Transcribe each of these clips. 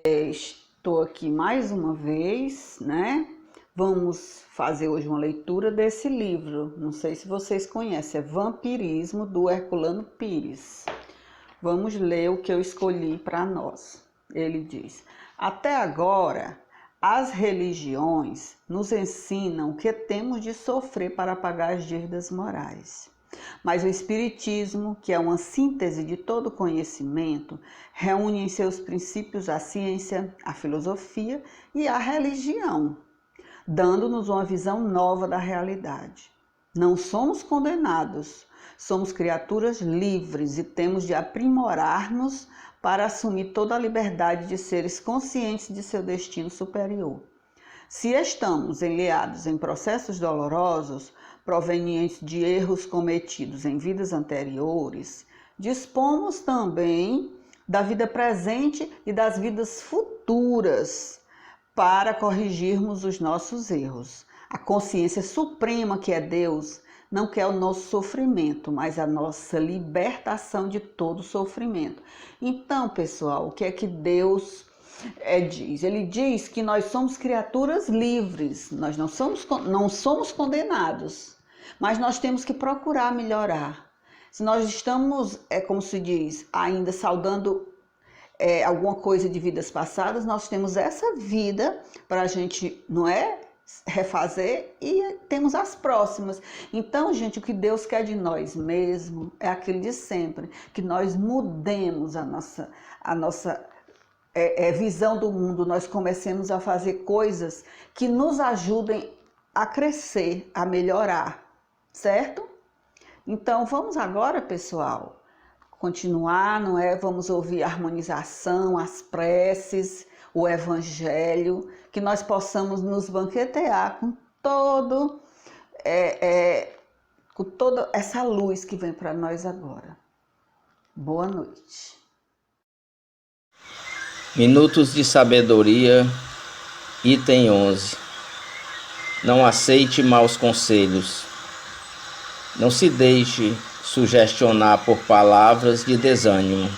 Estou aqui mais uma vez, né? Vamos fazer hoje uma leitura desse livro. Não sei se vocês conhecem, é Vampirismo, do Herculano Pires. Vamos ler o que eu escolhi para nós. Ele diz: até agora, as religiões nos ensinam o que temos de sofrer para pagar as dívidas morais. Mas o Espiritismo, que é uma síntese de todo conhecimento, reúne em seus princípios a ciência, a filosofia e a religião, dando-nos uma visão nova da realidade. Não somos condenados, somos criaturas livres e temos de aprimorar-nos para assumir toda a liberdade de seres conscientes de seu destino superior. Se estamos enleados em processos dolorosos, provenientes de erros cometidos em vidas anteriores, dispomos também da vida presente e das vidas futuras para corrigirmos os nossos erros. A consciência suprema, que é Deus, não quer o nosso sofrimento, mas a nossa libertação de todo sofrimento. Então, pessoal, o que é que Deus diz? Ele diz que nós somos criaturas livres, nós não somos condenados, mas nós temos que procurar melhorar. Se nós estamos, como se diz, ainda saudando alguma coisa de vidas passadas, nós temos essa vida para a gente, não é? Refazer e temos as próximas. Então, gente, o que Deus quer de nós mesmo é aquilo de sempre, que nós mudemos a nossa visão do mundo, nós comecemos a fazer coisas que nos ajudem a crescer, a melhorar, certo? Então, vamos agora, pessoal, continuar, não é? Vamos ouvir a harmonização, as preces, o evangelho, que nós possamos nos banquetear com toda essa luz que vem para nós agora. Boa noite. Minutos de Sabedoria, item 11. Não aceite maus conselhos. Não se deixe sugestionar por palavras de desânimo.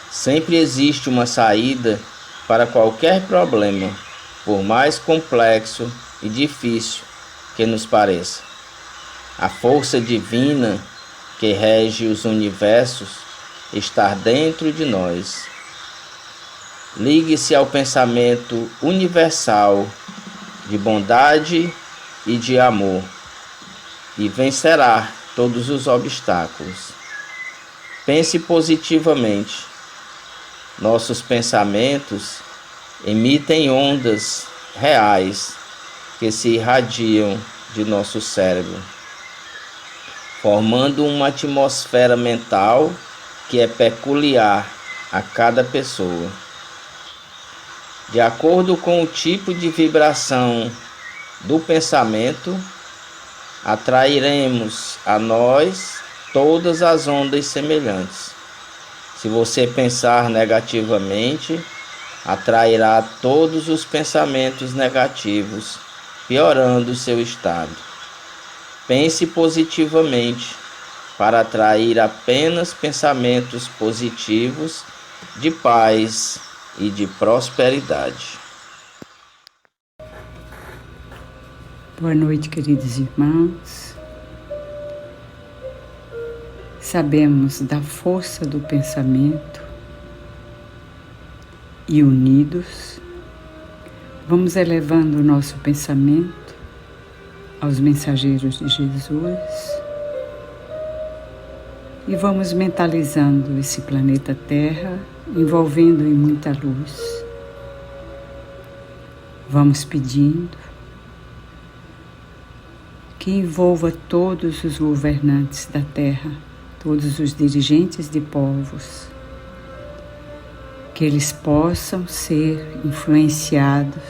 Sempre existe uma saída para qualquer problema, por mais complexo e difícil que nos pareça. A força divina que rege os universos está dentro de nós. Ligue-se ao pensamento universal de bondade e de amor e vencerá todos os obstáculos. Pense positivamente. Nossos pensamentos emitem ondas reais que se irradiam de nosso cérebro, formando uma atmosfera mental que é peculiar a cada pessoa. De acordo com o tipo de vibração do pensamento, atrairemos a nós todas as ondas semelhantes. Se você pensar negativamente, atrairá todos os pensamentos negativos, piorando o seu estado. Pense positivamente para atrair apenas pensamentos positivos de paz e de prosperidade. Boa noite, queridos irmãos. Sabemos da força do pensamento e unidos, vamos elevando o nosso pensamento aos mensageiros de Jesus e vamos mentalizando esse planeta Terra, envolvendo em muita luz. Vamos pedindo que envolva todos os governantes da Terra, todos os dirigentes de povos, que eles possam ser influenciados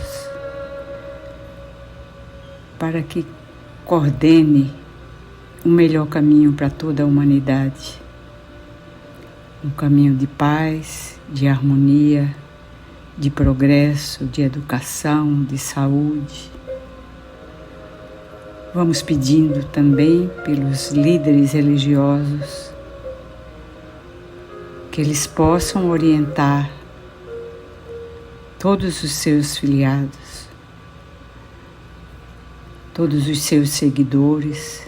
para que coordene o melhor caminho para toda a humanidade, um caminho de paz, de harmonia, de progresso, de educação, de saúde. Vamos pedindo também pelos líderes religiosos que eles possam orientar todos os seus filiados, todos os seus seguidores,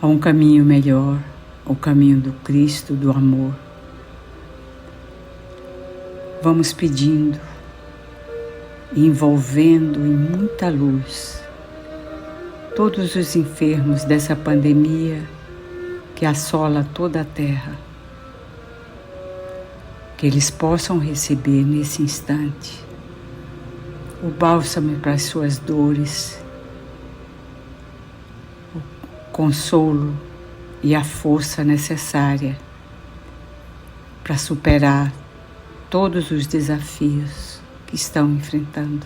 a um caminho melhor, o caminho do Cristo, do amor. Vamos pedindo, envolvendo em muita luz todos os enfermos dessa pandemia que assola toda a terra, que eles possam receber nesse instante o bálsamo para as suas dores, o consolo e a força necessária para superar todos os desafios que estão enfrentando.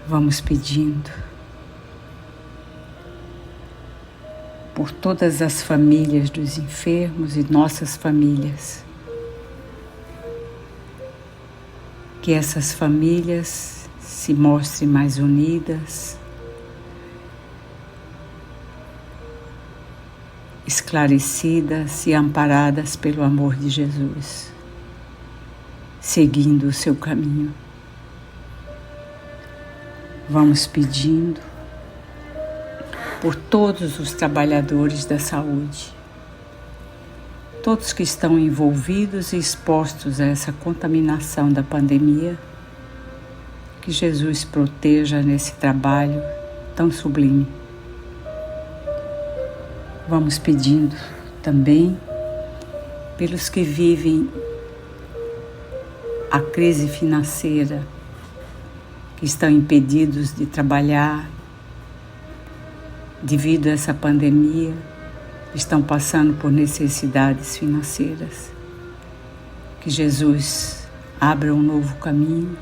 Vamos pedindo por todas as famílias dos enfermos e nossas famílias, que essas famílias se mostrem mais unidas, esclarecidas e amparadas pelo amor de Jesus, seguindo o seu caminho. Vamos pedindo por todos os trabalhadores da saúde, todos que estão envolvidos e expostos a essa contaminação da pandemia, que Jesus proteja nesse trabalho tão sublime. Vamos pedindo também pelos que vivem a crise financeira, que estão impedidos de trabalhar devido a essa pandemia, estão passando por necessidades financeiras. Que Jesus abra um novo caminho,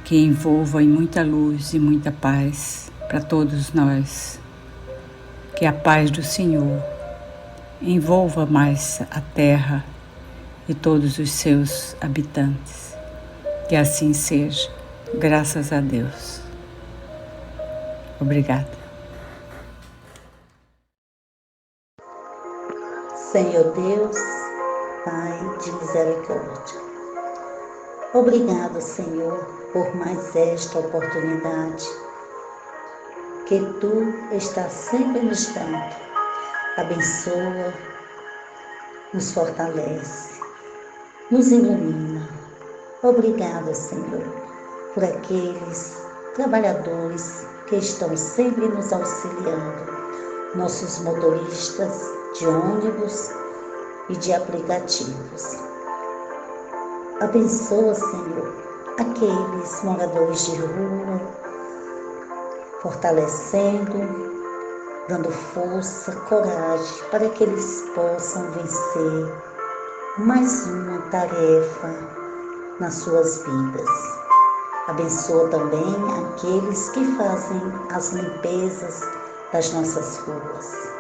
que envolva em muita luz e muita paz para todos nós. Que a paz do Senhor envolva mais a terra e todos os seus habitantes. Que assim seja, graças a Deus. Obrigada. Senhor Deus, Pai de misericórdia, obrigado, Senhor, por mais esta oportunidade que Tu estás sempre nos dando. Abençoa, nos fortalece, nos ilumina. Obrigado, Senhor, por aqueles trabalhadores que estão sempre nos auxiliando, nossos motoristas de ônibus e de aplicativos. Abençoa, Senhor, aqueles moradores de rua, fortalecendo, dando força, coragem para que eles possam vencer mais uma tarefa nas suas vidas. Abençoa também aqueles que fazem as limpezas das nossas ruas.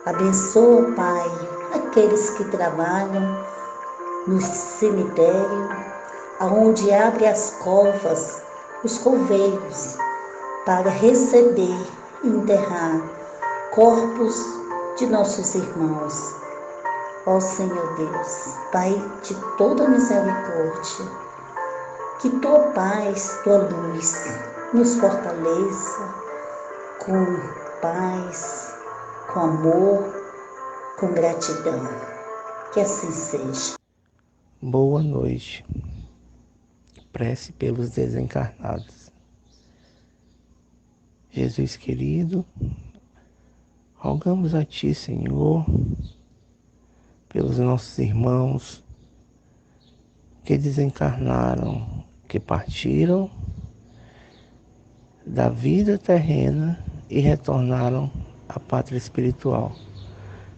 Abençoa, Pai, aqueles que trabalham no cemitério, onde abre as covas, os coveiros, para receber e enterrar corpos de nossos irmãos. Ó Senhor Deus, Pai de toda misericórdia, que Tua paz, Tua luz nos fortaleça com paz, com amor, com gratidão. Que assim seja. Boa noite. Prece pelos desencarnados. Jesus querido, rogamos a Ti, Senhor, pelos nossos irmãos que desencarnaram, que partiram da vida terrena e retornaram à pátria espiritual.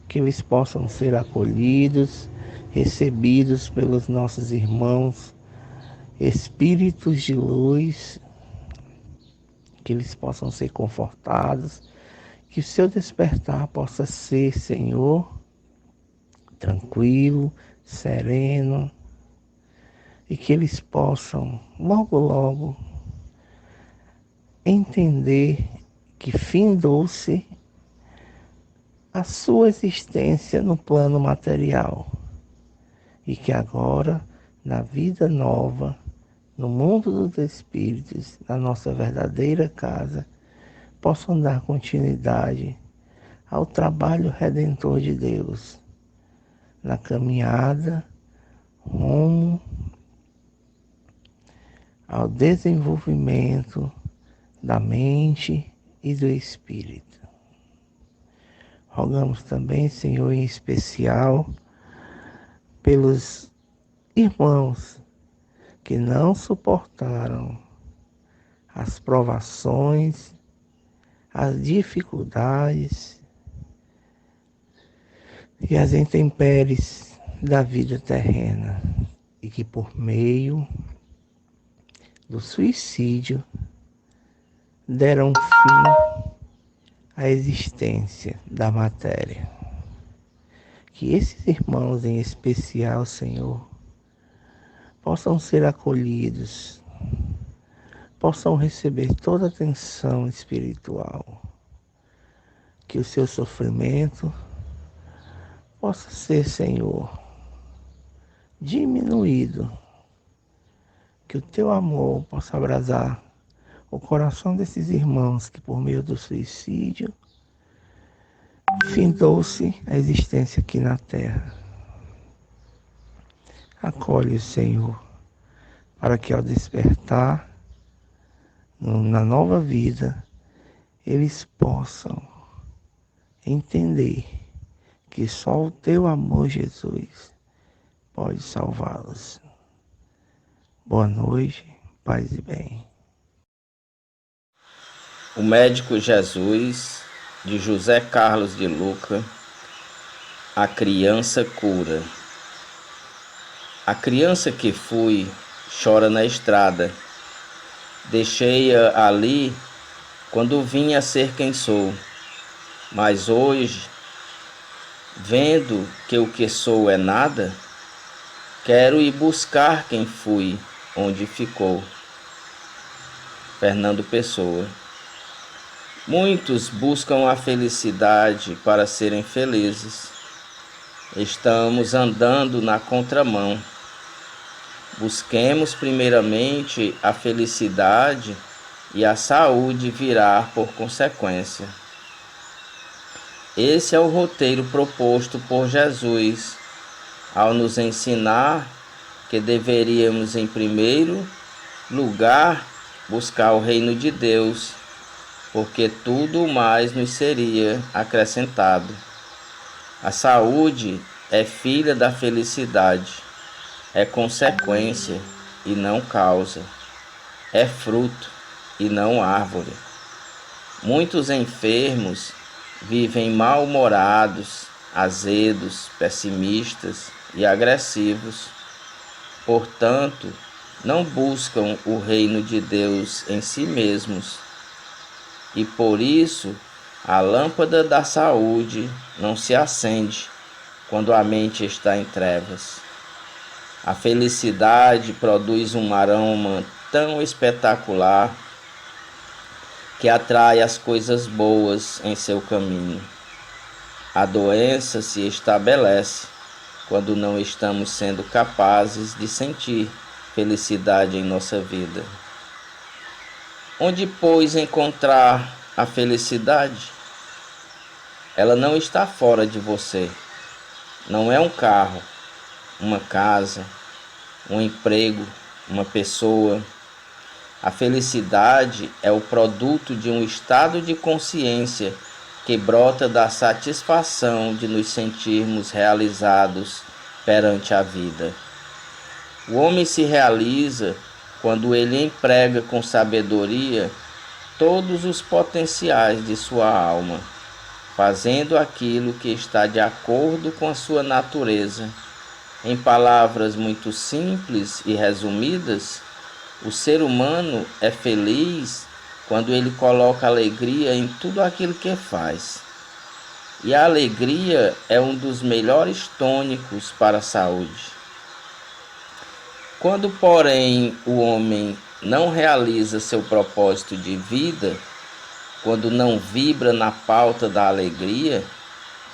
Que eles possam ser acolhidos, recebidos pelos nossos irmãos, espíritos de luz, que eles possam ser confortados, que o seu despertar possa ser, Senhor, tranquilo, sereno, e que eles possam, logo, entender que findou-se a sua existência no plano material e que agora, na vida nova, no mundo dos espíritos, na nossa verdadeira casa, possam dar continuidade ao trabalho redentor de Deus, na caminhada rumo ao desenvolvimento da mente e do espírito. Rogamos também, Senhor, em especial, pelos irmãos que não suportaram as provações, as dificuldades e as intempéries da vida terrena e que por meio do suicídio deram fim à existência da matéria. Que esses irmãos em especial, Senhor, possam ser acolhidos, possam receber toda a atenção espiritual, que o seu sofrimento possa ser, Senhor, diminuído, que o teu amor possa abrasar o coração desses irmãos que por meio do suicídio findou-se a existência aqui na terra. Acolhe o Senhor, para que ao despertar na nova vida, eles possam entender que só o teu amor, Jesus, pode salvá-los. Boa noite, paz e bem. O Médico Jesus, de José Carlos de Luca. A criança cura. A criança que fui chora na estrada. Deixei-a ali quando vim a ser quem sou. Mas hoje, vendo que o que sou é nada, quero ir buscar quem fui, onde ficou. Fernando Pessoa. Muitos buscam a felicidade para serem felizes. Estamos andando na contramão. Busquemos primeiramente a felicidade e a saúde virá por consequência. Esse é o roteiro proposto por Jesus ao nos ensinar que deveríamos, em primeiro lugar, buscar o reino de Deus, porque tudo mais nos seria acrescentado. A saúde é filha da felicidade, é consequência e não causa, é fruto e não árvore. Muitos enfermos vivem mal-humorados, azedos, pessimistas e agressivos. Portanto, não buscam o reino de Deus em si mesmos. E por isso, a lâmpada da saúde não se acende quando a mente está em trevas. A felicidade produz um aroma tão espetacular que atrai as coisas boas em seu caminho. A doença se estabelece quando não estamos sendo capazes de sentir felicidade em nossa vida. Onde, pois, encontrar a felicidade? Ela não está fora de você. Não é um carro, uma casa, um emprego, uma pessoa. A felicidade é o produto de um estado de consciência que brota da satisfação de nos sentirmos realizados perante a vida. O homem se realiza quando ele emprega com sabedoria todos os potenciais de sua alma, fazendo aquilo que está de acordo com a sua natureza. Em palavras muito simples e resumidas, o ser humano é feliz quando ele coloca alegria em tudo aquilo que faz. E a alegria é um dos melhores tônicos para a saúde. Quando, porém, o homem não realiza seu propósito de vida, quando não vibra na pauta da alegria,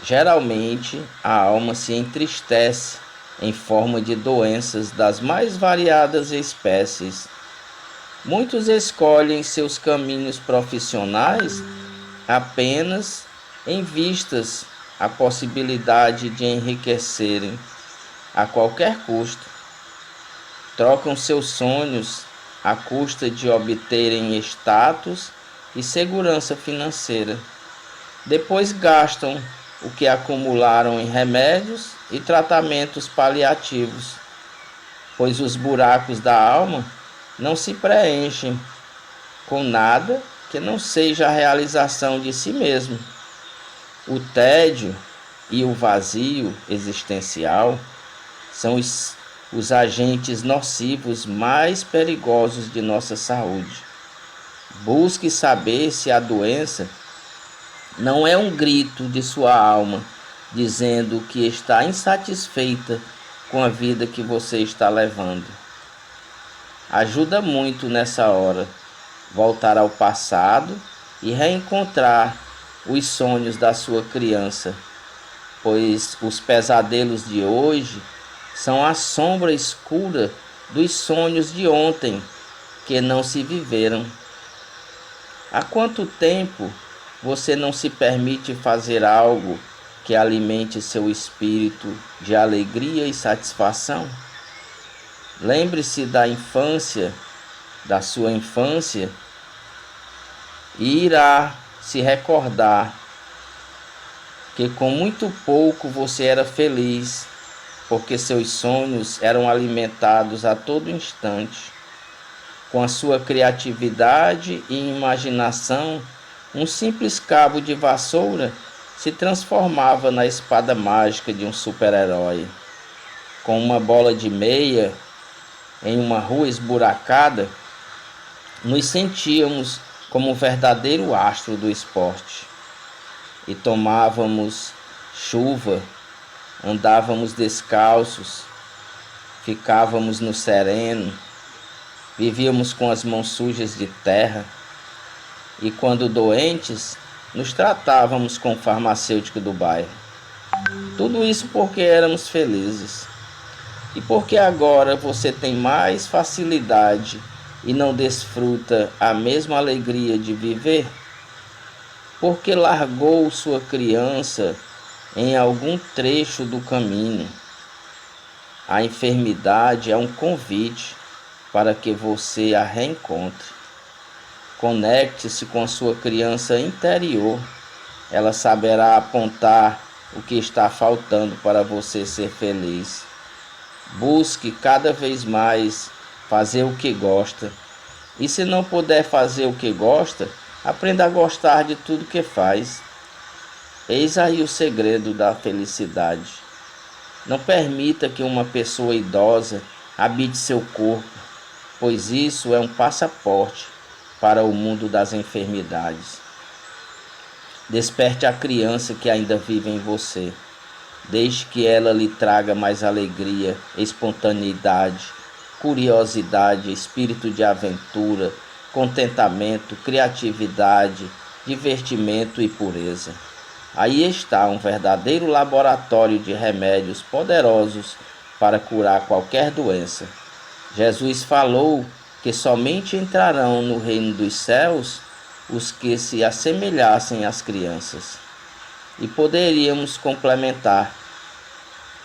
Geralmente, a alma se entristece em forma de doenças das mais variadas espécies. Muitos escolhem seus caminhos profissionais apenas em vistas à possibilidade de enriquecerem a qualquer custo. Trocam seus sonhos à custa de obterem status e segurança financeira. Depois gastam o que acumularam em remédios e tratamentos paliativos, pois os buracos da alma não se preenchem com nada que não seja a realização de si mesmo. O tédio e o vazio existencial são os agentes nocivos mais perigosos de nossa saúde. Busque saber se a doença não é um grito de sua alma, dizendo que está insatisfeita com a vida que você está levando. Ajuda muito nessa hora voltar ao passado e reencontrar os sonhos da sua criança, pois os pesadelos de hoje são a sombra escura dos sonhos de ontem que não se viveram. Há quanto tempo você não se permite fazer algo que alimente seu espírito de alegria e satisfação? Lembre-se da infância, da sua infância, e irá se recordar que com muito pouco você era feliz, porque seus sonhos eram alimentados a todo instante. Com a sua criatividade e imaginação, um simples cabo de vassoura se transformava na espada mágica de um super-herói. Com uma bola de meia em uma rua esburacada, nos sentíamos como um verdadeiro astro do esporte. E tomávamos chuva, andávamos descalços, ficávamos no sereno, vivíamos com as mãos sujas de terra e, quando doentes, nos tratávamos com o farmacêutico do bairro. Tudo isso porque éramos felizes. E porque agora você tem mais facilidade e não desfruta a mesma alegria de viver? Porque largou sua criança em algum trecho do caminho. A enfermidade é um convite para que você a reencontre. Conecte-se com a sua criança interior. Ela saberá apontar o que está faltando para você ser feliz. Busque cada vez mais fazer o que gosta. E se não puder fazer o que gosta, aprenda a gostar de tudo que faz. Eis aí o segredo da felicidade. Não permita que uma pessoa idosa habite seu corpo, pois isso é um passaporte para o mundo das enfermidades. Desperte a criança que ainda vive em você. Deixe que ela lhe traga mais alegria, espontaneidade, curiosidade, espírito de aventura, contentamento, criatividade, divertimento e pureza. Aí está um verdadeiro laboratório de remédios poderosos para curar qualquer doença. Jesus falou que somente entrarão no reino dos céus os que se assemelhassem às crianças. E poderíamos complementar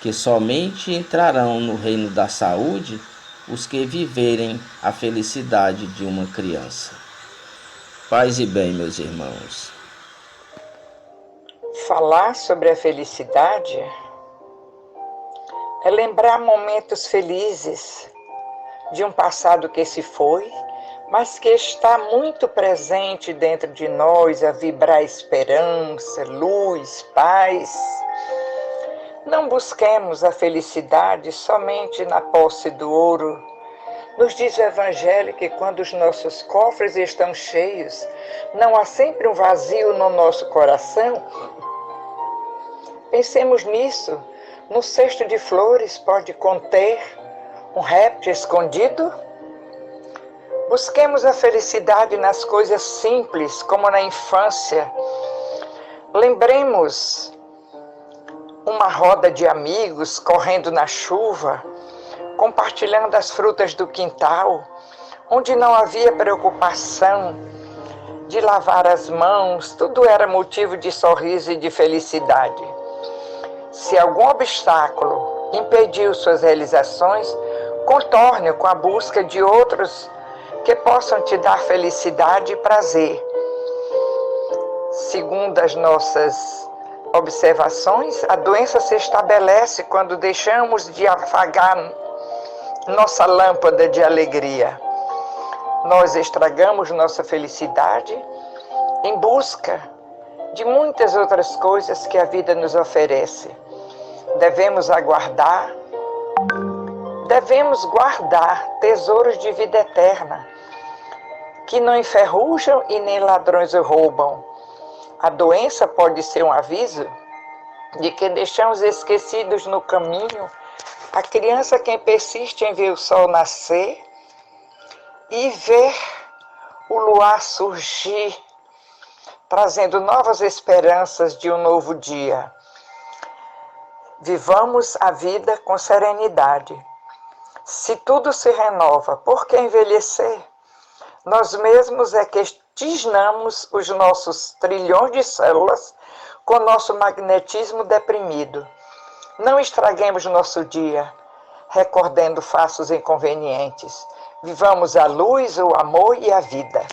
que somente entrarão no reino da saúde os que viverem a felicidade de uma criança. Paz e bem, meus irmãos. Falar sobre a felicidade é lembrar momentos felizes de um passado que se foi, mas que está muito presente dentro de nós, a vibrar esperança, luz, paz. Não busquemos a felicidade somente na posse do ouro. Nos diz o Evangelho que quando os nossos cofres estão cheios, não há sempre um vazio no nosso coração. Pensemos nisso. No cesto de flores pode conter um réptil escondido? Busquemos a felicidade nas coisas simples, como na infância. Lembremos numa roda de amigos, correndo na chuva, compartilhando as frutas do quintal, onde não havia preocupação de lavar as mãos, tudo era motivo de sorriso e de felicidade. Se algum obstáculo impediu suas realizações, contorne-o com a busca de outros que possam te dar felicidade e prazer. Segundo as nossas observações, a doença se estabelece quando deixamos de afagar nossa lâmpada de alegria. Nós estragamos nossa felicidade em busca de muitas outras coisas que a vida nos oferece. Devemos guardar tesouros de vida eterna, que não enferrujam e nem ladrões roubam. A doença pode ser um aviso de que deixamos esquecidos no caminho a criança que persiste em ver o sol nascer e ver o luar surgir, trazendo novas esperanças de um novo dia. Vivamos a vida com serenidade. Se tudo se renova, por que envelhecer? Nós mesmos é que tisnamos os nossos trilhões de células com nosso magnetismo deprimido. Não estraguemos nosso dia, recordando fatos inconvenientes. Vivamos a luz, o amor e a vida.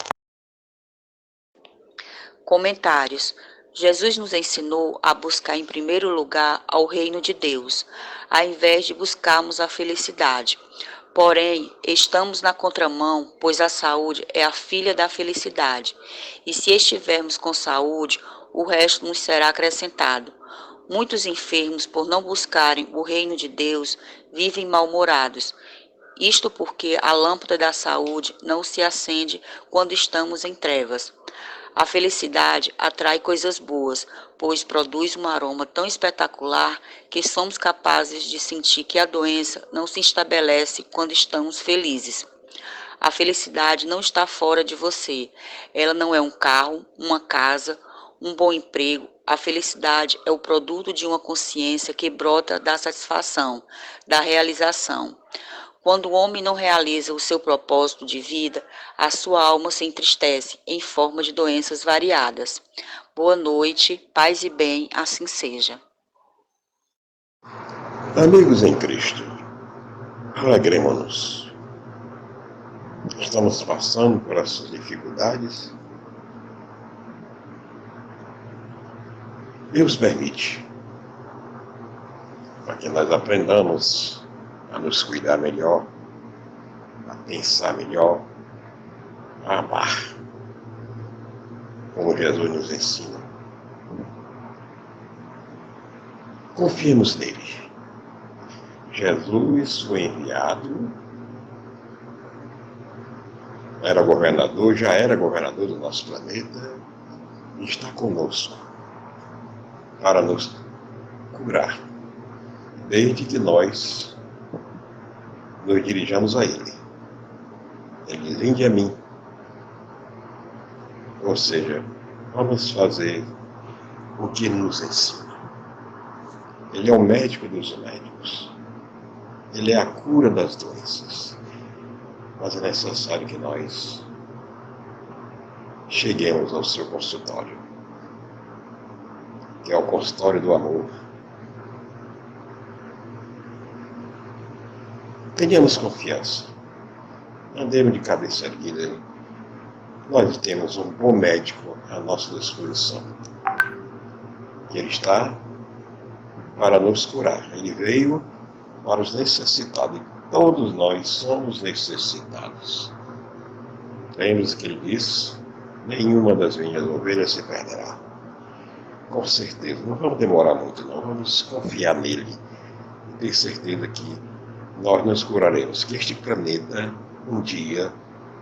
Comentários. Jesus nos ensinou a buscar em primeiro lugar ao reino de Deus, ao invés de buscarmos a felicidade. Porém, estamos na contramão, pois a saúde é a filha da felicidade. E se estivermos com saúde, o resto nos será acrescentado. Muitos enfermos, por não buscarem o reino de Deus, vivem mal-humorados. Isto porque a lâmpada da saúde não se acende quando estamos em trevas. A felicidade atrai coisas boas, pois produz um aroma tão espetacular que somos capazes de sentir que a doença não se estabelece quando estamos felizes. A felicidade não está fora de você. Ela não é um carro, uma casa, um bom emprego. A felicidade é o produto de uma consciência que brota da satisfação, da realização. Quando o homem não realiza o seu propósito de vida, a sua alma se entristece em forma de doenças variadas. Boa noite, paz e bem, assim seja. Amigos em Cristo, alegremos-nos. Estamos passando por essas dificuldades. Deus permite, para que nós aprendamos a nos cuidar melhor, a pensar melhor, a amar, como Jesus nos ensina. Confiemos nele. Jesus foi enviado, já era governador do nosso planeta e está conosco para nos curar, desde que nós nos dirijamos a Ele. Ele diz: vinde a mim. Ou seja, vamos fazer o que Ele nos ensina. Ele é o médico dos médicos. Ele é a cura das doenças. Mas é necessário que nós cheguemos ao seu consultório, que é o consultório do amor. Tenhamos confiança. Andemos de cabeça erguida. Nós temos um bom médico à nossa disposição. Ele está para nos curar. Ele veio para os necessitados. E todos nós somos necessitados. Lembre-se que ele disse: nenhuma das minhas ovelhas se perderá. Com certeza, não vamos demorar muito, não. Vamos confiar nele e ter certeza que nós nos curaremos, que este planeta um dia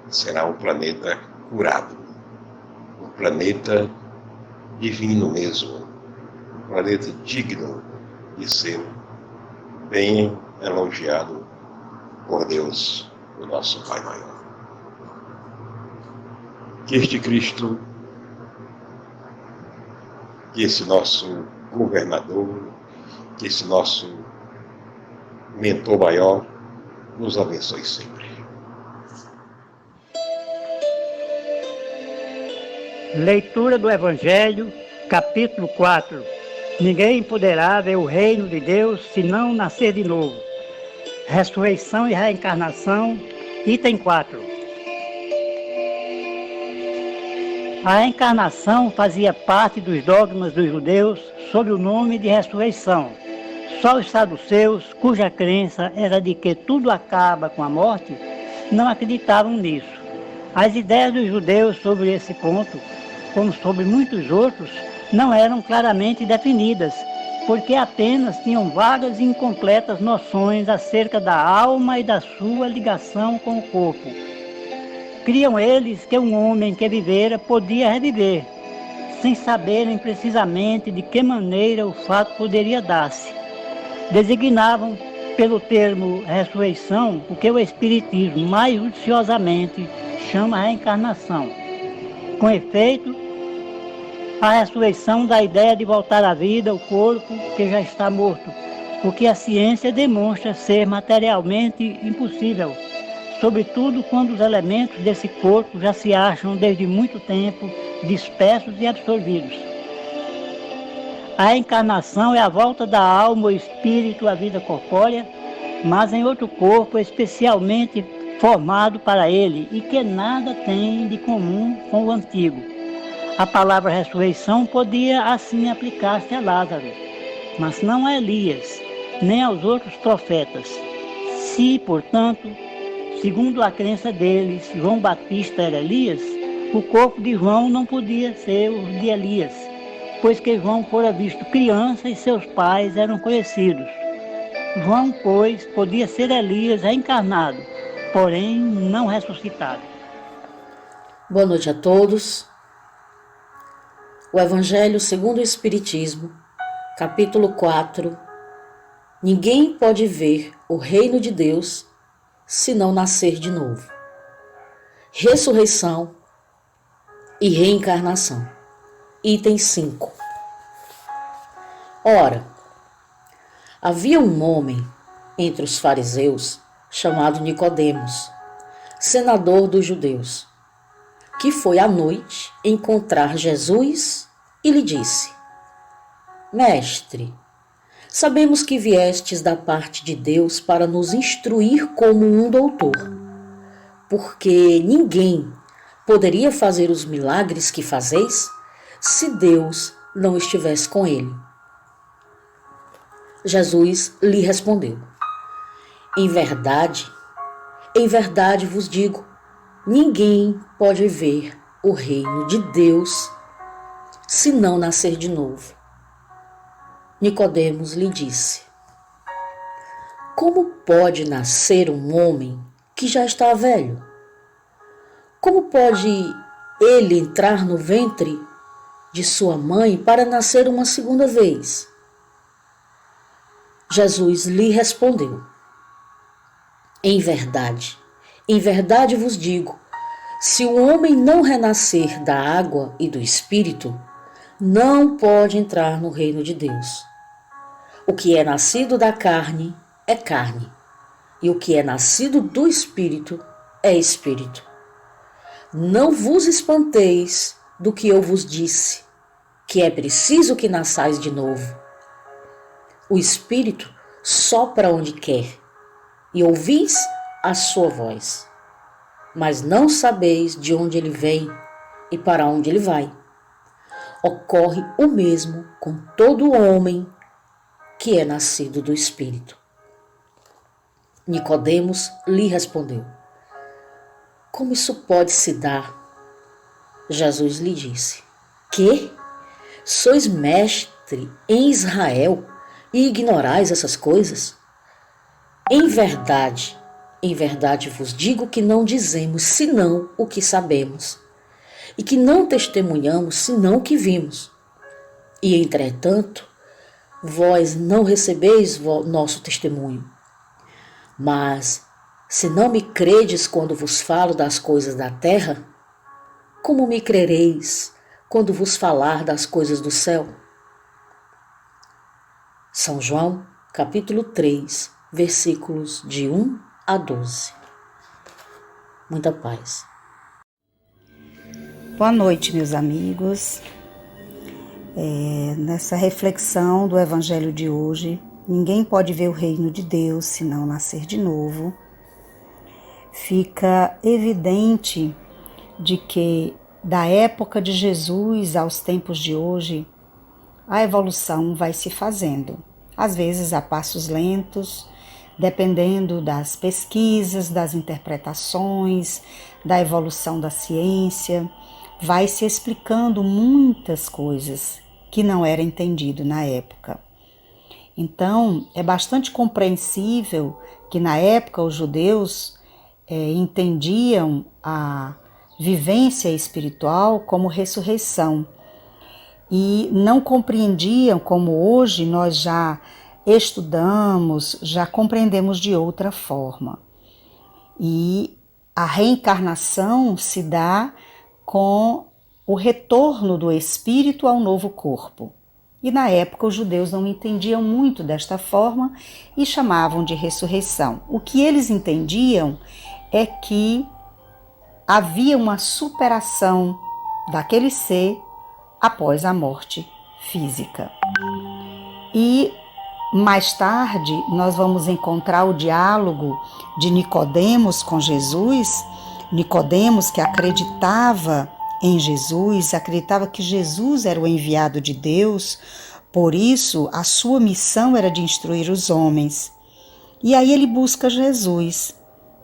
será um planeta curado, um planeta divino mesmo, um planeta digno de ser bem elogiado por Deus, o nosso Pai maior. Que este Cristo, que esse nosso governador, Que esse nosso mentor maior nos abençoe sempre. Leitura do Evangelho, capítulo 4. Ninguém poderá ver o reino de Deus se não nascer de novo. Ressurreição e reencarnação, item 4. A reencarnação fazia parte dos dogmas dos judeus sob o nome de ressurreição. Só os saduceus, cuja crença era de que tudo acaba com a morte, não acreditavam nisso. As ideias dos judeus sobre esse ponto, como sobre muitos outros, não eram claramente definidas, porque apenas tinham vagas e incompletas noções acerca da alma e da sua ligação com o corpo. Criam eles que um homem que vivera podia reviver, sem saberem precisamente de que maneira o fato poderia dar-se. Designavam pelo termo ressurreição o que o Espiritismo mais judiciosamente chama reencarnação. Com efeito, a ressurreição dá a ideia de voltar à vida o corpo que já está morto, o que a ciência demonstra ser materialmente impossível, sobretudo quando os elementos desse corpo já se acham desde muito tempo dispersos e absorvidos. A encarnação é a volta da alma ou espírito à vida corpórea, mas em outro corpo especialmente formado para ele e que nada tem de comum com o antigo. A palavra ressurreição podia assim aplicar-se a Lázaro, mas não a Elias, nem aos outros profetas. Se, portanto, segundo a crença deles, João Batista era Elias, o corpo de João não podia ser o de Elias, pois que João fora visto criança e seus pais eram conhecidos. João, pois, podia ser Elias reencarnado, porém não ressuscitado. Boa noite a todos. O Evangelho segundo o Espiritismo, capítulo 4. Ninguém pode ver o reino de Deus se não nascer de novo. Ressurreição e reencarnação. Item 5. Ora, havia um homem entre os fariseus chamado Nicodemos, senador dos judeus, que foi à noite encontrar Jesus e lhe disse: Mestre, sabemos que viestes da parte de Deus para nos instruir como um doutor, porque ninguém poderia fazer os milagres que fazeis se Deus não estivesse com ele. Jesus lhe respondeu: em verdade vos digo, ninguém pode ver o reino de Deus se não nascer de novo. Nicodemos lhe disse: como pode nascer um homem que já está velho? Como pode ele entrar no ventre de sua mãe para nascer uma segunda vez? Jesus lhe respondeu: em verdade vos digo, se o homem não renascer da água e do Espírito, não pode entrar no reino de Deus. O que é nascido da carne é carne, e o que é nascido do Espírito é Espírito. Não vos espanteis do que eu vos disse, que é preciso que nasçais de novo. O Espírito sopra onde quer, e ouvis a sua voz, mas não sabeis de onde ele vem e para onde ele vai. Ocorre o mesmo com todo homem que é nascido do Espírito. Nicodemos lhe respondeu: como isso pode se dar? Jesus lhe disse: que? Sois mestre em Israel e ignorais essas coisas? Em verdade vos digo que não dizemos senão o que sabemos, e que não testemunhamos senão o que vimos. E, entretanto, vós não recebeis nosso testemunho. Mas, se não me credes quando vos falo das coisas da terra, como me crereis quando vos falar das coisas do céu? São João, capítulo 3, versículos de 1 a 12. Muita paz. Boa noite, meus amigos. Nessa reflexão do Evangelho de hoje, ninguém pode ver o reino de Deus se não nascer de novo. Fica evidente de que da época de Jesus aos tempos de hoje, a evolução vai se fazendo. Às vezes a passos lentos, dependendo das pesquisas, das interpretações, da evolução da ciência, vai se explicando muitas coisas que não era entendido na época. Então, é bastante compreensível que na época os judeus entendiam a vivência espiritual como ressurreição e não compreendiam como hoje nós já estudamos, já compreendemos de outra forma. E a reencarnação se dá com o retorno do espírito ao novo corpo. E na época os judeus não entendiam muito desta forma e chamavam de ressurreição. O que eles entendiam é que havia uma superação daquele ser após a morte física. E mais tarde nós vamos encontrar o diálogo de Nicodemos com Jesus. Nicodemos, que acreditava em Jesus, acreditava que Jesus era o enviado de Deus, por isso a sua missão era de instruir os homens. E aí ele busca Jesus,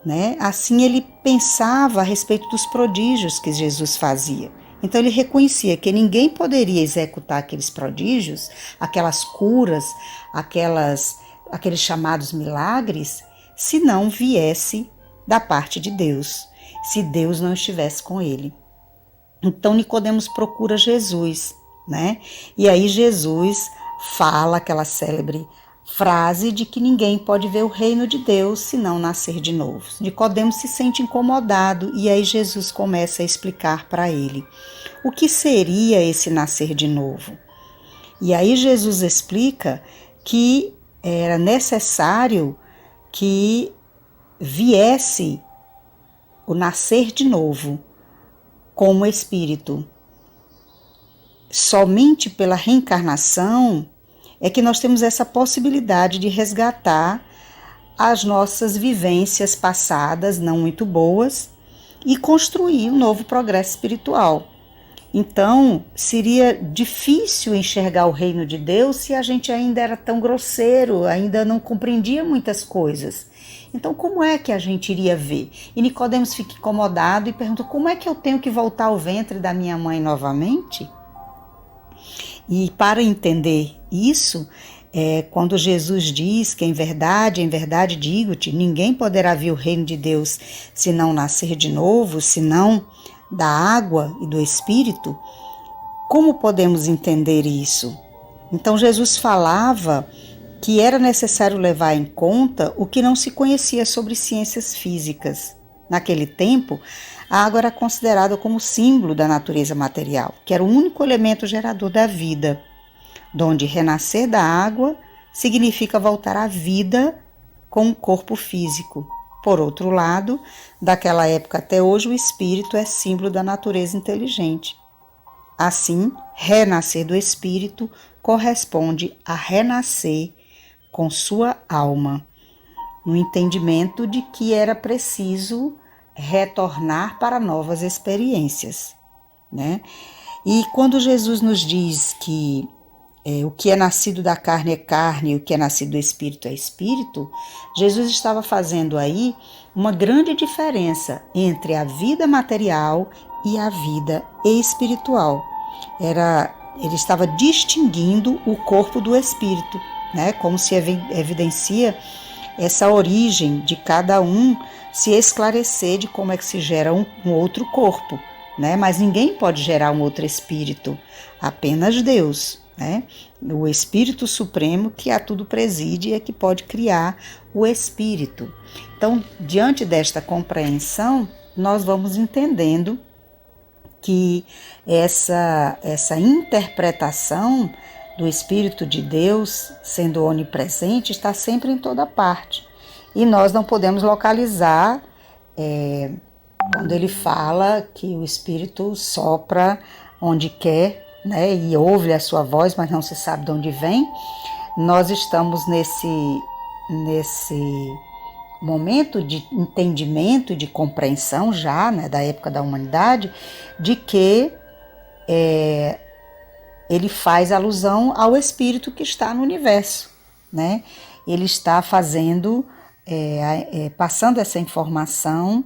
né? Assim ele pensava a respeito dos prodígios que Jesus fazia. Então ele reconhecia que ninguém poderia executar aqueles prodígios, aquelas curas, aqueles chamados milagres, se não viesse da parte de Deus, se Deus não estivesse com ele. Então Nicodemos procura Jesus, né? E aí Jesus fala aquela célebre frase de que ninguém pode ver o reino de Deus se não nascer de novo. Nicodemos se sente incomodado e aí Jesus começa a explicar para ele o que seria esse nascer de novo. E aí Jesus explica que era necessário que viesse o nascer de novo como espírito. Somente pela reencarnação é que nós temos essa possibilidade de resgatar as nossas vivências passadas, não muito boas, e construir um novo progresso espiritual. Então, seria difícil enxergar o reino de Deus se a gente ainda era tão grosseiro, ainda não compreendia muitas coisas. Então, como é que a gente iria ver? E Nicodemos fica incomodado e pergunta: como é que eu tenho que voltar ao ventre da minha mãe novamente? E para entender isso, quando Jesus diz que em verdade digo-te, ninguém poderá ver o reino de Deus se não nascer de novo, senão da água e do Espírito, como podemos entender isso? Então Jesus falava que era necessário levar em conta o que não se conhecia sobre ciências físicas. Naquele tempo, a água era considerada como símbolo da natureza material, que era o único elemento gerador da vida, donde renascer da água significa voltar à vida com um corpo físico. Por outro lado, daquela época até hoje, o espírito é símbolo da natureza inteligente. Assim, renascer do espírito corresponde a renascer com sua alma, no entendimento de que era preciso retornar para novas experiências, né? E quando Jesus nos diz que o que é nascido da carne é carne e o que é nascido do espírito é espírito, Jesus estava fazendo aí uma grande diferença entre a vida material e a vida espiritual. Ele estava distinguindo o corpo do espírito, né? Como se evidencia essa origem de cada um se esclarecer de como é que se gera um outro corpo, né? Mas ninguém pode gerar um outro espírito, apenas Deus, né? O Espírito Supremo que a tudo preside é que pode criar o espírito. Então, diante desta compreensão, nós vamos entendendo que essa interpretação do Espírito de Deus, sendo onipresente, está sempre em toda parte. E nós não podemos localizar quando ele fala que o Espírito sopra onde quer, né, e ouve a sua voz, mas não se sabe de onde vem. Nós estamos nesse momento de entendimento, de compreensão já, né, da época da humanidade, de que ele faz alusão ao Espírito que está no universo, né? Ele está fazendo, passando essa informação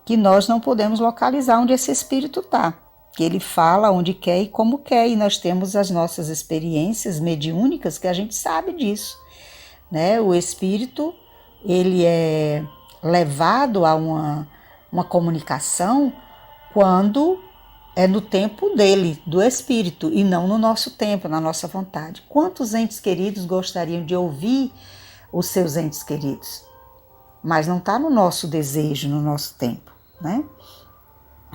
que nós não podemos localizar onde esse Espírito está, que ele fala onde quer e como quer, e nós temos as nossas experiências mediúnicas que a gente sabe disso, né? O Espírito, ele é levado a uma comunicação quando é no tempo dele, do Espírito, e não no nosso tempo, na nossa vontade. Quantos entes queridos gostariam de ouvir os seus entes queridos? Mas não está no nosso desejo, no nosso tempo, né?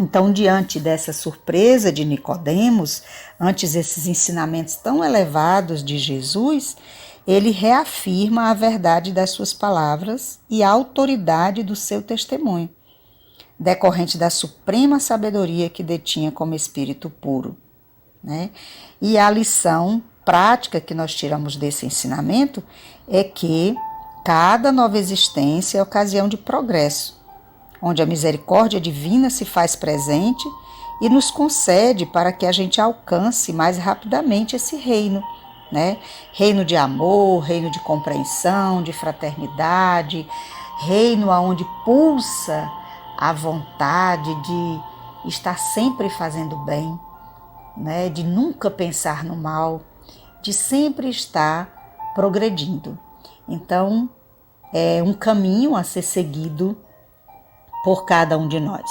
Então, diante dessa surpresa de Nicodemos, antes desses ensinamentos tão elevados de Jesus, ele reafirma a verdade das suas palavras e a autoridade do seu testemunho, decorrente da suprema sabedoria que detinha como espírito puro, né? E a lição prática que nós tiramos desse ensinamento é que cada nova existência é ocasião de progresso, onde a misericórdia divina se faz presente e nos concede para que a gente alcance mais rapidamente esse reino, né? Reino de amor, reino de compreensão, de fraternidade, reino onde pulsa a vontade de estar sempre fazendo bem, né? De nunca pensar no mal, de sempre estar progredindo. Então, é um caminho a ser seguido por cada um de nós.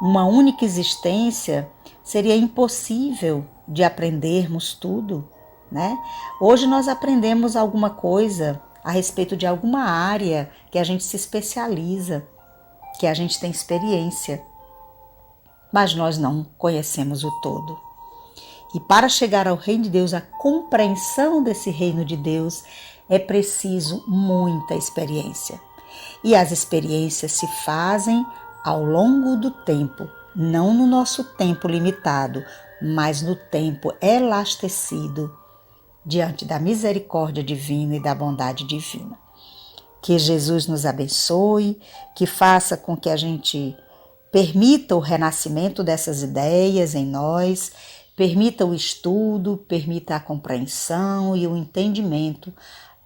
Uma única existência seria impossível de aprendermos tudo, né? Hoje nós aprendemos alguma coisa a respeito de alguma área que a gente se especializa, que a gente tem experiência, mas nós não conhecemos o todo. E para chegar ao reino de Deus, a compreensão desse reino de Deus, é preciso muita experiência. E as experiências se fazem ao longo do tempo, não no nosso tempo limitado, mas no tempo elastecido, diante da misericórdia divina e da bondade divina. Que Jesus nos abençoe, que faça com que a gente permita o renascimento dessas ideias em nós, permita o estudo, permita a compreensão e o entendimento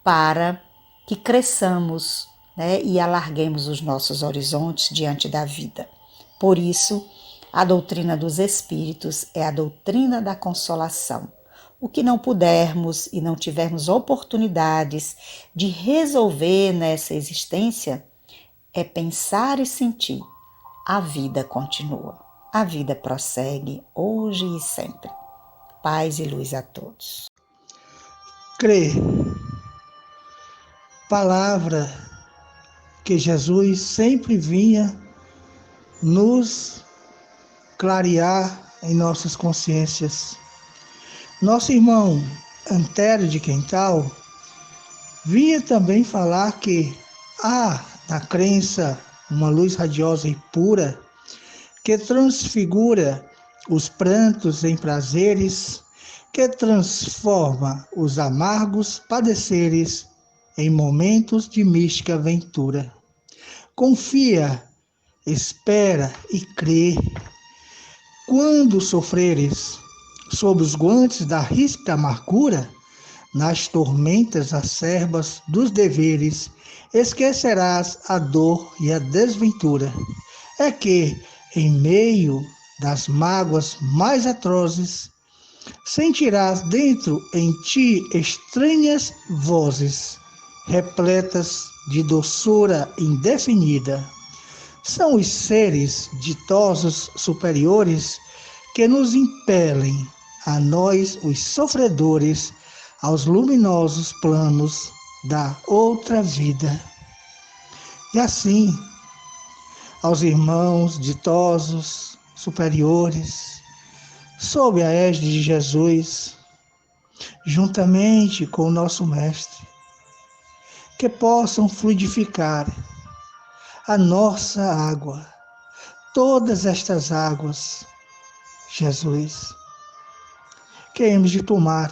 para que cresçamos, né, e alarguemos os nossos horizontes diante da vida. Por isso, a doutrina dos Espíritos é a doutrina da consolação. O que não pudermos e não tivermos oportunidades de resolver nessa existência é pensar e sentir. A vida continua, a vida prossegue hoje e sempre. Paz e luz a todos. Crer. Palavra que Jesus sempre vinha nos clarear em nossas consciências. Nosso irmão Antério de Quental vinha também falar que há na crença uma luz radiosa e pura que transfigura os prantos em prazeres, que transforma os amargos padeceres em momentos de mística ventura. Confia, espera e crê. Quando sofreres sob os guantes da ríspida amargura, nas tormentas acerbas dos deveres, esquecerás a dor e a desventura. É que, em meio das mágoas mais atrozes, sentirás dentro em ti estranhas vozes, repletas de doçura indefinida. São os seres ditosos superiores que nos impelem, a nós, os sofredores, aos luminosos planos da outra vida. E assim, aos irmãos ditosos superiores, sob a égide de Jesus, juntamente com o nosso Mestre, que possam fluidificar a nossa água, todas estas águas, Jesus, que hemos de tomar,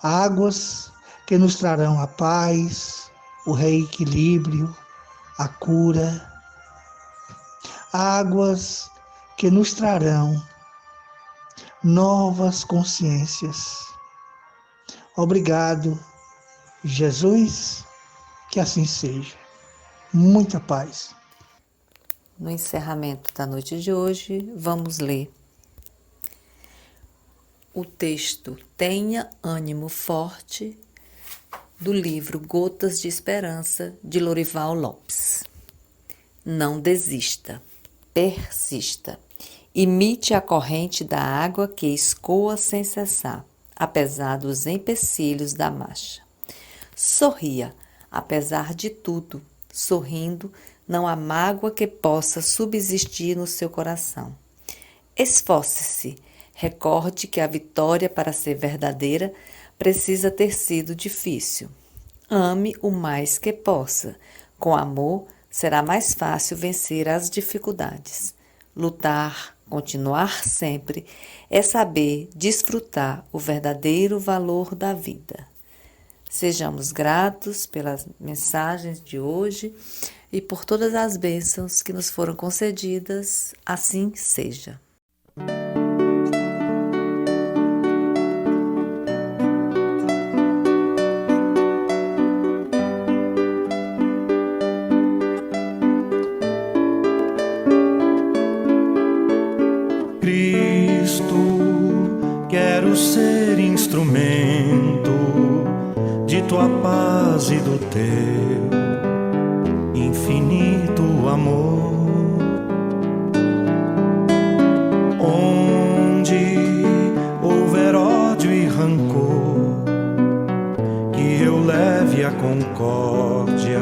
águas que nos trarão a paz, o reequilíbrio, a cura, águas que nos trarão novas consciências. Obrigado, Jesus, que assim seja. Muita paz. No encerramento da noite de hoje, vamos ler o texto Tenha Ânimo Forte, do livro Gotas de Esperança, de Lorival Lopes. Não desista, persista. Imite a corrente da água que escoa sem cessar, apesar dos empecilhos da marcha. Sorria, apesar de tudo. Sorrindo, não há mágoa que possa subsistir no seu coração. Esforce-se. Recorde que a vitória, para ser verdadeira, precisa ter sido difícil. Ame o mais que possa. Com amor, será mais fácil vencer as dificuldades. Lutar, continuar sempre, é saber desfrutar o verdadeiro valor da vida. Sejamos gratos pelas mensagens de hoje e por todas as bênçãos que nos foram concedidas, assim seja. Quero ser instrumento de tua paz e do teu infinito amor. Onde houver ódio e rancor, que eu leve a concórdia,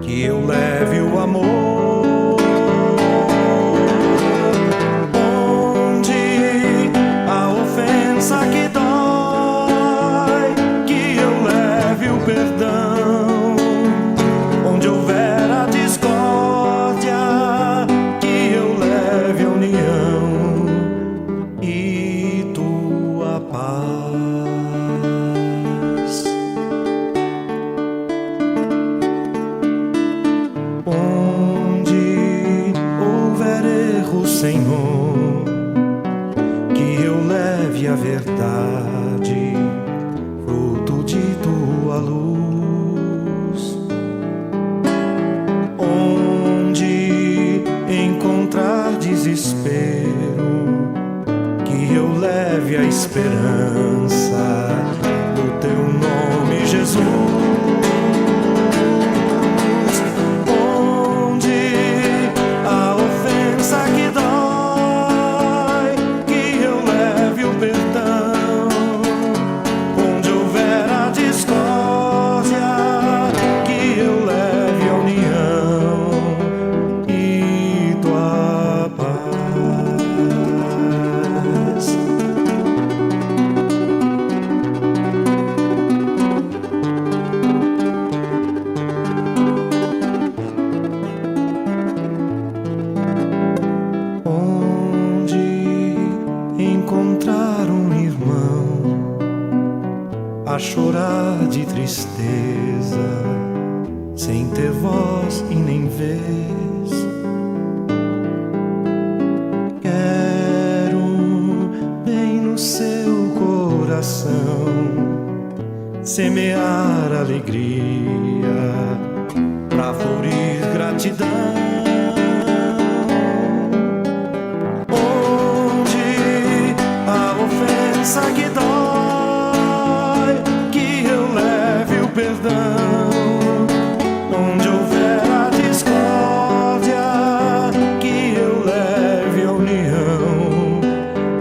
que eu leve o amor. Que dói, que eu leve o perdão. Onde houver a discórdia, que eu leve a união e tua paz. Onde houver erro, Senhor, a verdade, fruto de tua luz. Onde encontrar desespero, que eu leve a esperança do teu nome, Jesus. Onde a ofensa que dói, encontrar um irmão a chorar de tristeza, sem ter voz e nem vez. Quero bem no seu coração semear alegria pra florir gratidão. Que dói, que eu leve o perdão. Onde houver a discórdia, que eu leve a união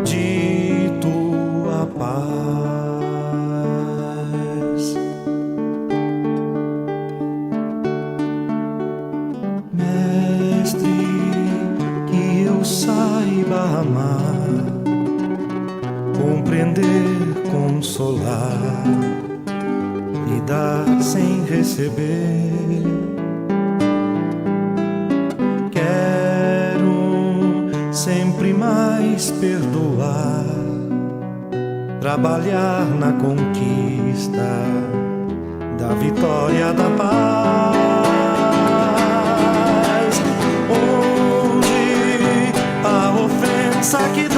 de tua paz. Mestre, que eu saiba amar, compreender consolar e dar sem receber. Quero sempre mais perdoar, trabalhar na conquista da vitória da paz, onde a ofensa que